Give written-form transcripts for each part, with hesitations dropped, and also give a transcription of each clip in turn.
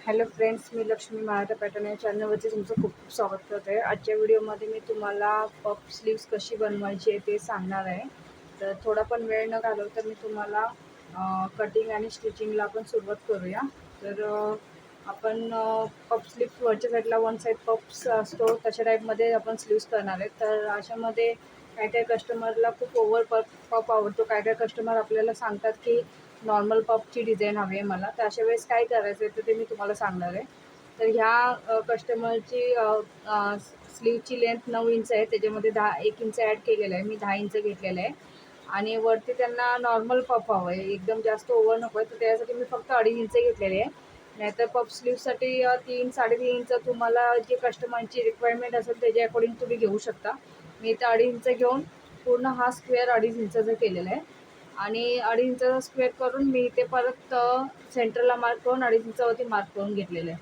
Hello friends, मी Lakshmi Maharashtra pattern या चॅनलवरती तुमचं खूप खूप स्वागत करते. आजच्या व्हिडिओमध्ये मी तुम्हाला पफ स्लीव्स कशी बनवायची आहे ते सांगणार आहे. तर थोडा पण वेळ न घालवता मी तुम्हाला कटिंग आणि स्टिचिंगला आपण सुरुवात करूया. तर आपण पफ स्लीव्स वरच्या साईडला वन साईड पफ्स असतो तशा टाईपमध्ये आपण स्लीव्स करणार आहे. तर अशामध्ये काही काही कस्टमरला खूप ओव्हर पफ आवडतो. काही काही कस्टमर आपल्याला सांगतात की नॉर्मल पफची डिझाईन हवी आहे मला. तर अशा वेळेस काय करायचं आहे तर ते मी तुम्हाला सांगणार आहे. तर ह्या कस्टमरची स्लीवची लेंथ 9 इंच आहे. त्याच्यामध्ये 1 इंच ॲड केलेलं आहे. मी 10 इंच घेतलेलं आहे. आणि वरती त्यांना नॉर्मल पफ हवं आहे, एकदम जास्त ओव्हर नको आहे. तर त्यासाठी मी फक्त 2.5 इंच घेतलेले आहे. नाहीतर पफ स्लीवसाठी 3 3.5 इंच तुम्हाला जे कस्टमरची रिक्वायरमेंट असेल त्याच्या अकॉर्डिंग तुम्ही घेऊ शकता. मी इथं 2.5 इंच घेऊन पूर्ण हा स्क्वेअर 2.5 इंचाचा केलेला आहे. आणि 2.5 इंचाचा स्क्वेअर करून मी इथे परत सेंटरला मार्क करून 2.5 इंचावरती मार्क करून घेतलेलं आहे.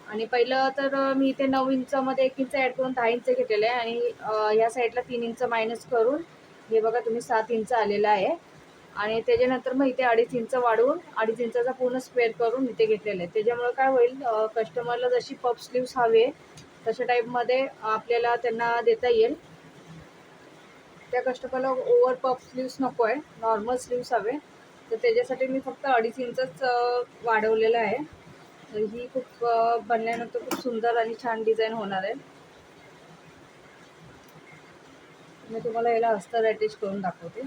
आणि पहिलं तर मी इथे 9 इंचामध्ये 1 इंच ॲड करून 10 इंच घेतलेलं आहे. आणि ह्या साईडला 3 इंच मायनस करून हे बघा तुम्ही 7 इंच आलेलं आहे. आणि त्याच्यानंतर मग इथे 2.5 इंच वाढवून 2.5 इंचाचा पूर्ण स्क्वेअर करून इथे घेतलेलं आहे. त्याच्यामुळे काय होईल, कस्टमरला जशी पफ स्लीव्स हवे तशा टाईपमध्ये आपल्याला त्यांना देता येईल. त्या कस्टमरला ओव्हर पफ स्लीव्स नको आहे, नॉर्मल स्लीव्स हवे. तर त्याच्यासाठी मी फक्त 2.5 इंचच वाढवलेलं आहे. तर ही खूप बनल्यानंतर खूप सुंदर आणि छान डिझाईन होणार आहे. मी तुम्हाला याला अस्तर अटॅच करून दाखवते.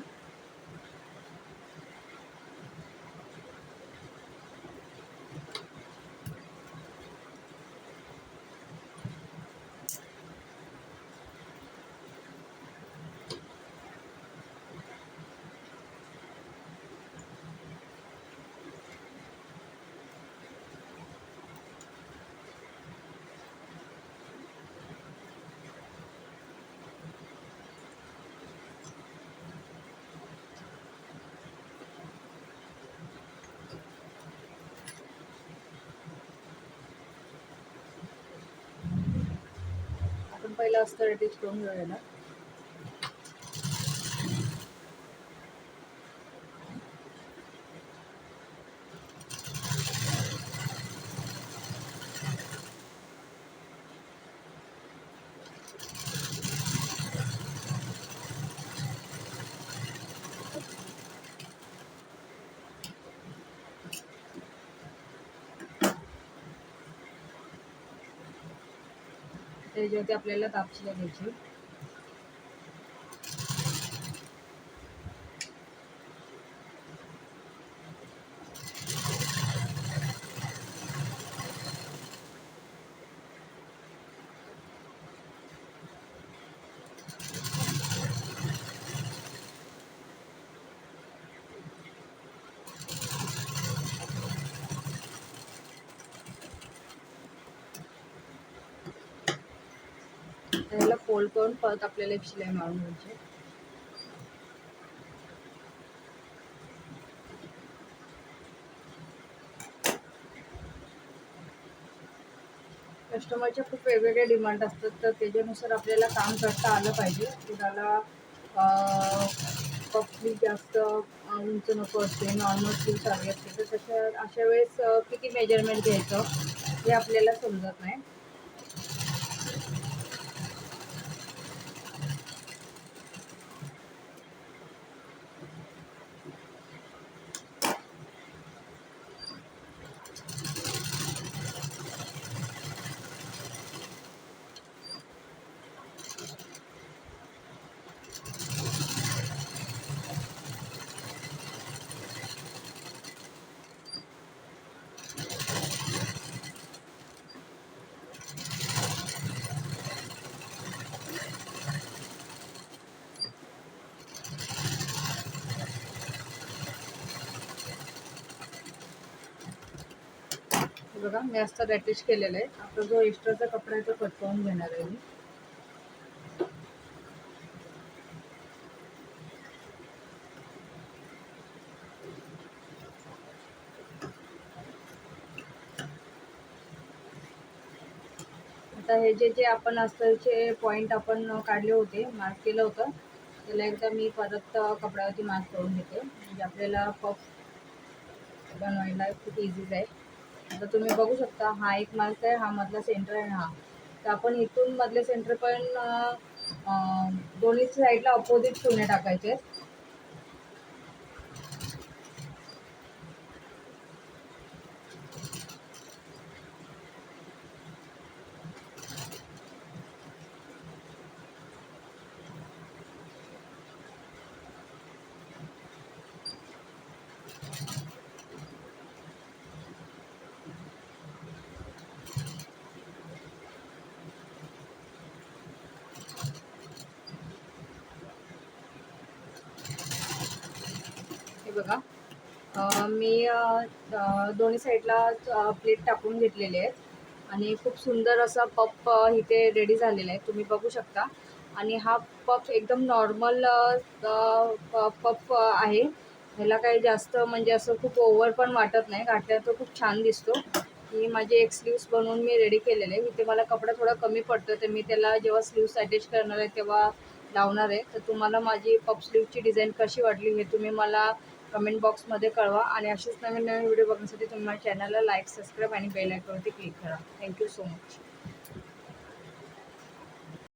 आपण पहिलं अस्तर अटॅच करून घेऊया ना. त्याच्यावरती आपल्याला दाबशिला घ्यायची. त्याला फोल्ड करून परत आपल्याला एक शिलाई मारून घ्यायची. कस्टमरचे खूप वेगवेगळे डिमांड असतात, तर त्याच्यानुसार आपल्याला काम करता आलं पाहिजे. कुणाला पफ स्लीव जास्त उंच नको असते, नॉर्मल स्लीव हवी असते. तर अशा वेळेस किती मेजरमेंट घ्यायचं हे आपल्याला समजत नाही. बघा, मी अस्तर अटॅच केलेलं आहे. आपला जो एक्स्ट्राचा कपडा आहे तो कट करून घेणार आहे मी. आता हे जे आपण अस्तरचे पॉईंट आपण काढले होते, मार्क केलं होतं, त्याला एकदा मी परत कपड्यावरती मार्क करून घेते. म्हणजे आपल्याला पफ बनवायला खूप इझी जाईल. आता तुम्ही बघू शकता, हा एक मार्क आहे, हा मधला सेंटर आहे हा. तर आपण इथून मधले सेंटर पण दोन्ही साईडला अपोजिट शून्य टाकायचे. हे बघा, मी दोन्ही साईडला प्लेट टाकून घेतलेले आहेत आणि खूप सुंदर असा पफ इथे रेडी झालेला आहे, तुम्ही बघू शकता. आणि हा पफ एकदम नॉर्मल पफ आहे. ह्याला काही जास्त म्हणजे असं खूप ओव्हर पण वाटत नाही, घातल्यावर तो खूप छान दिसतो. ही माझी एक स्लीव्स बनवून मी रेडी केलेले आहे. इथे मला कपडा थोडा कमी पडतो, तर मी त्याला जेव्हा स्लीव्स अटॅच करणार आहे तेव्हा लावणार आहे. तर तुम्हाला माझी पफ स्लीव्हची डिझाईन कशी वाटली हे तुम्ही मला कमेंट बॉक्समध्ये कळवा. आणि असेच नवीन नवीन व्हिडिओ बघण्यासाठी तुम्ही माझ्या चॅनलला लाईक, सबस्क्राईब आणि बेल आयकॉनवरती क्लिक करा. Thank you so much.